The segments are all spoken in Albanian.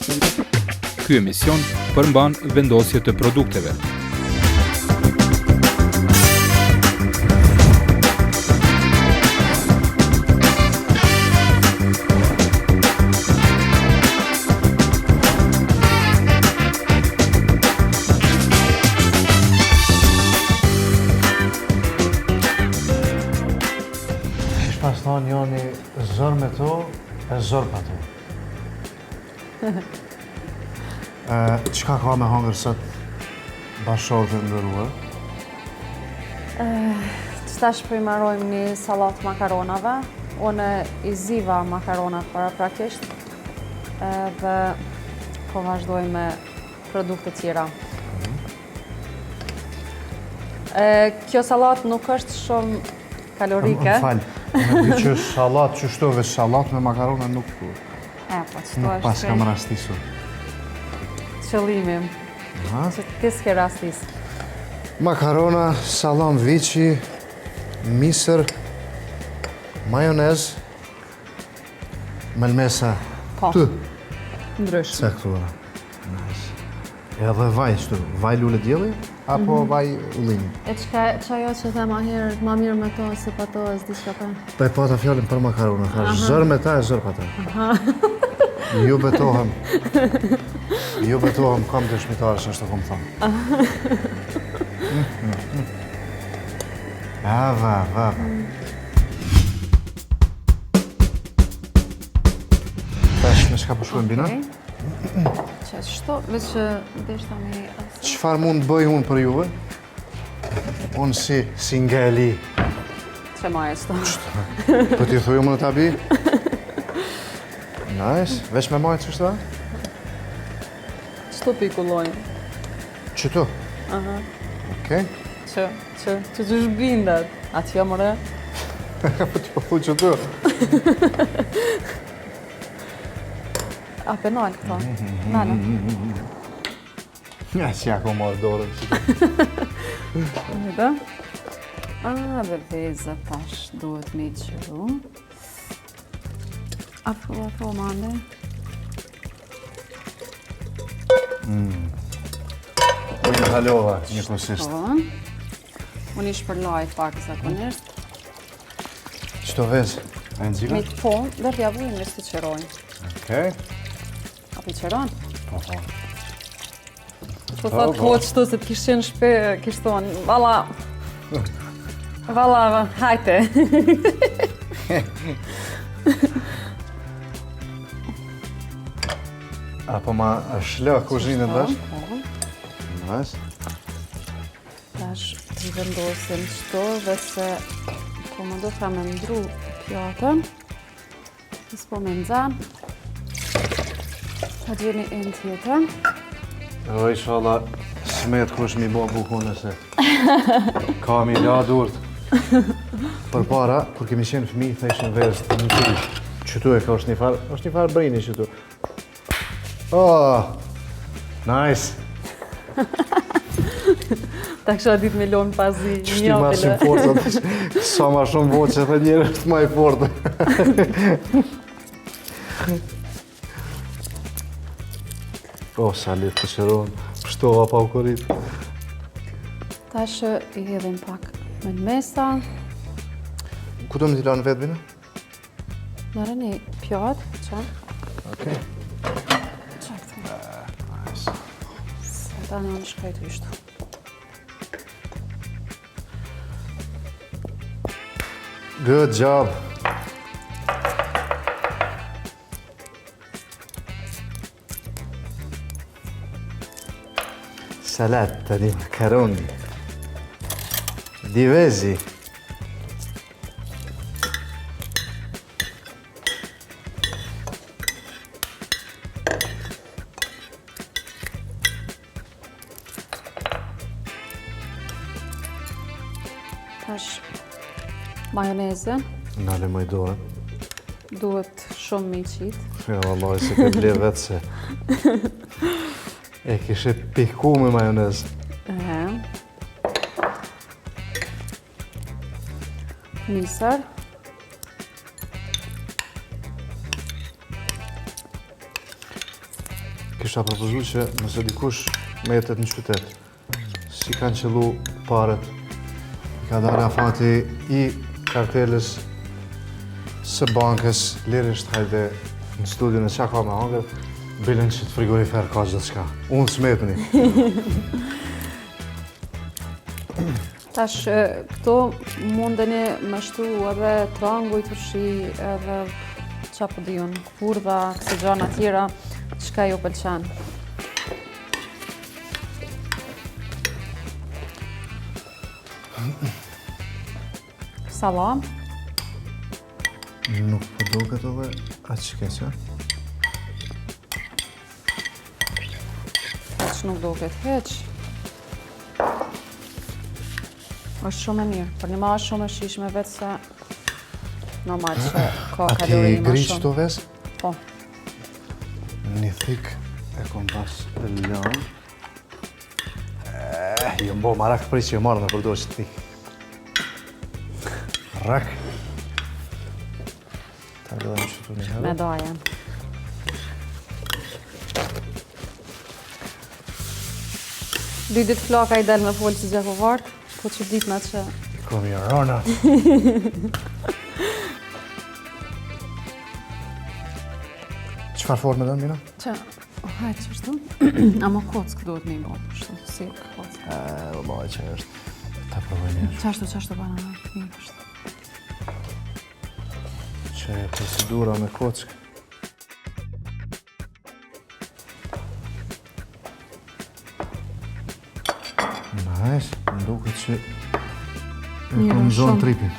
Ky emision përmban vendosje të produkteve. Pas thonë joni zor me to, e zor pa to. Qka ka me hangër sot bashkëshorët e ndëruar? Qëtash përmarojmë një salat makaronave. Unë i ziva makaronat paraprakisht dhe po vazhdoj me produkte tjera. Kjo salat nuk është shumë kalorike. Më falë, në di që salat, që shtove salat me makarona nuk pas kam rastisur. Qëllimi, që ti s'ke rastis. Makarona, salam vici, misër, majonez, melmesa. Po. Të. Ndryshme. Sektura. Nice. Edhe vaj, shtu, vaj lule djeli, apo vaj ullini? E që ajo që the ma herët, ma mirë me to, se pa to, e s'di shka pa. Pa e pata fjallin për makarona, thash, zër me ta e zër pa ta. Ju betohem, kam të shmitarë që është të kom thamë. Va. Tash me shka përshkujem bina? Që shto, veç që deshta me asë. Qëfar mund bëj unë për juve? Unë si ngelli. Që ma e shto. Po t'i thuju më në tabi? Nice. Veç me majtë që shta? Qëto pikullojnë. Qëto? Aha. Okej. Që gjysh bindet. Atë jo mëre? Po t'i po thu qëto? A penal këto. Nana. Ja, si ako marrë dorën qëto. Dhe? Dhe veze tash duhet me i qëru. Afro, mande. Unë halova një kosisht. Unë i shpërlaj pak zakonisht. Qëto vezë? A e nëzika? Me të po, dhe t'javujnë dhe s'ti qërojnë. Okej. A pi qëron? Po. Po thot po qëto se t'kishtë qenë shpe, kishtë thonë, Vala, hajte. Apo ma është lë kuzhinë dash? Nice. Tash t'i vendosim qëto dhe se po më do t'ka me ndru pjatën. S'po me nxanë. Ta gjeni e në tjetën. O, inshallah, smet kush mi bo bukone se ka mi la durët. Për para, kur kemi qenë fëmi, theshin verës të një tiri. Qëtu e ka është një farë brini qëtu. Oh, nice. Ta kësha dit me lonë pazi një Qështi ma shumë fortë, sa ma shumë voqe dhe njerë është ma i fortë. O, salit të qëronë, pështova pa u korit. Tash i hedhim pak me në mesa. Ku do më t'i lanë vetë bina? Nërë një pjatë, që? Okej. Nice. Se ta në shkajtë ishtu. Good job. Salata di macaroni. Di vezi. Tash majoneze. Nale më i dorën. Duhet shumë me i qitë. Ja, vallaj, se ke ble vetë se. E kishe piku me majonez. Misër. kisha propozu që nëse dikush me jetet në qytet, si kanë qëllu paret, i ka dalë afati i kartelës së bankës, lirisht hajde në studion e qa ka me hangër, bilen që të frigorifer ka gjithë shka. Unë smetni. Tash, këto mundeni me shtu edhe tranguj, përshi, edhe qa po diun, kurdha, këse gjana tjera, çka ju pëlqen. Salam. Nuk po duket edhe atë që keqe. Heq nuk duket, heq. është shumë e mirë, për një ma është shumë e shishme vetë se normal që ka A kalori ti ma griq shumë. të ves? Po. Një thik e kom pas lënë. Jo mbo, ma rak prej që jo marrë me përdoj që ti. Rak. Ta gëdhem që tu një herë. Me dojen. Dy ditë flaka i del me folë si gjakovartë, po që ditë me që... Kom një rona. Qëfar forme dhe Mina? Që, hajtë që shtu? Ama kockë duhet me i bo, shtu, si kockë. O boj që është. Ta provoj një. Qashtu bana, mirë është. Që e procedura me kockë. Nice, më duket që e Mirë, kom zonë shumë. tripin.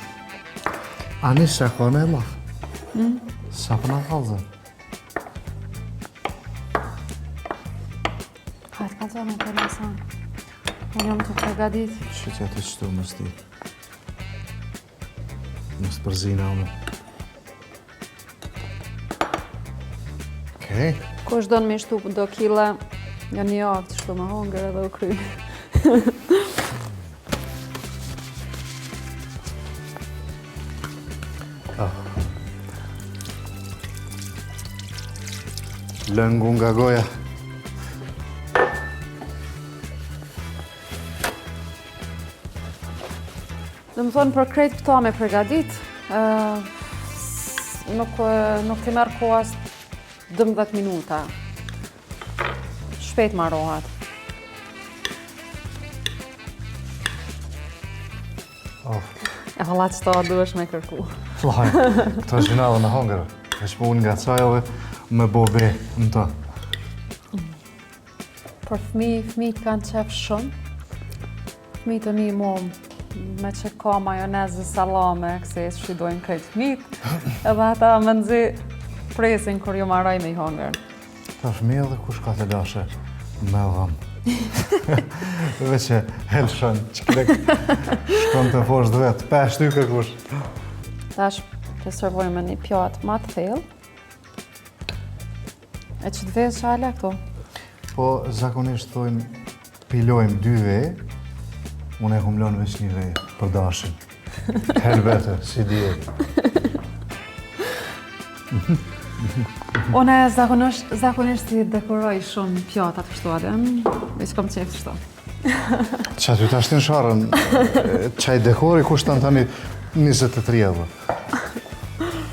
Ani se ka me laf. Sa për nga kalzën? Hajtë ka të me për nësan. Unë jam të përgadit. Që që të qëtu më sti. Më së përzina unë. Okej. Kush do në me shtu do kile, nga një javë të shtu me hongër edhe u kry. Lëngu nga goja. Dhe më thonë për krejt këta me përgadit, nuk të merë kohas 12 minuta. Shpejt marohat. E hala që ta duesh me kërku. Laj, këto është gjina dhe me hongërë. E që po unë nga cajove me bo be në ta. Por fëmijët kanë qef shumë. Fëmijët e mi me që ka majonezë, salame, këse e shidojnë krejt fëmijët. Edhe ata më nëzi presin kur ju marraj me i hongër. Ta fëmijë dhe kush ka të dashe me dhamë. Veç e helshën, që klek shkon të fosh dhe vetë, pesh ty kërkush. Tash të servojmë një pjatë ma të thellë. E që të vezë që ale këto? Po, zakonisht thojnë, pilojmë 2 vej, unë e kumlon veç 1 vej për dashin. Helvete, si djetë. Unë zakonisht si dekoroj shumë pjatat kështu atë, veç kom qef kështu. Qa ty tash të në sharën, qaj dekori kushtan tani 23 euro.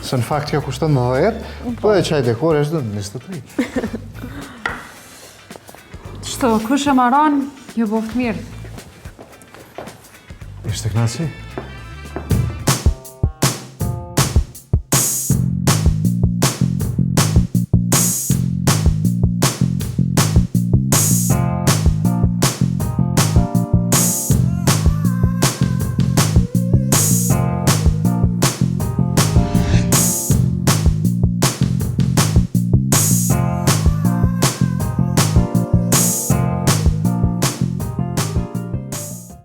Se në fakt kjo kushtan 10, po e qaj dekori është dënë 23. Qështu, kush e maron, ju boft mirë. Ishte knaci?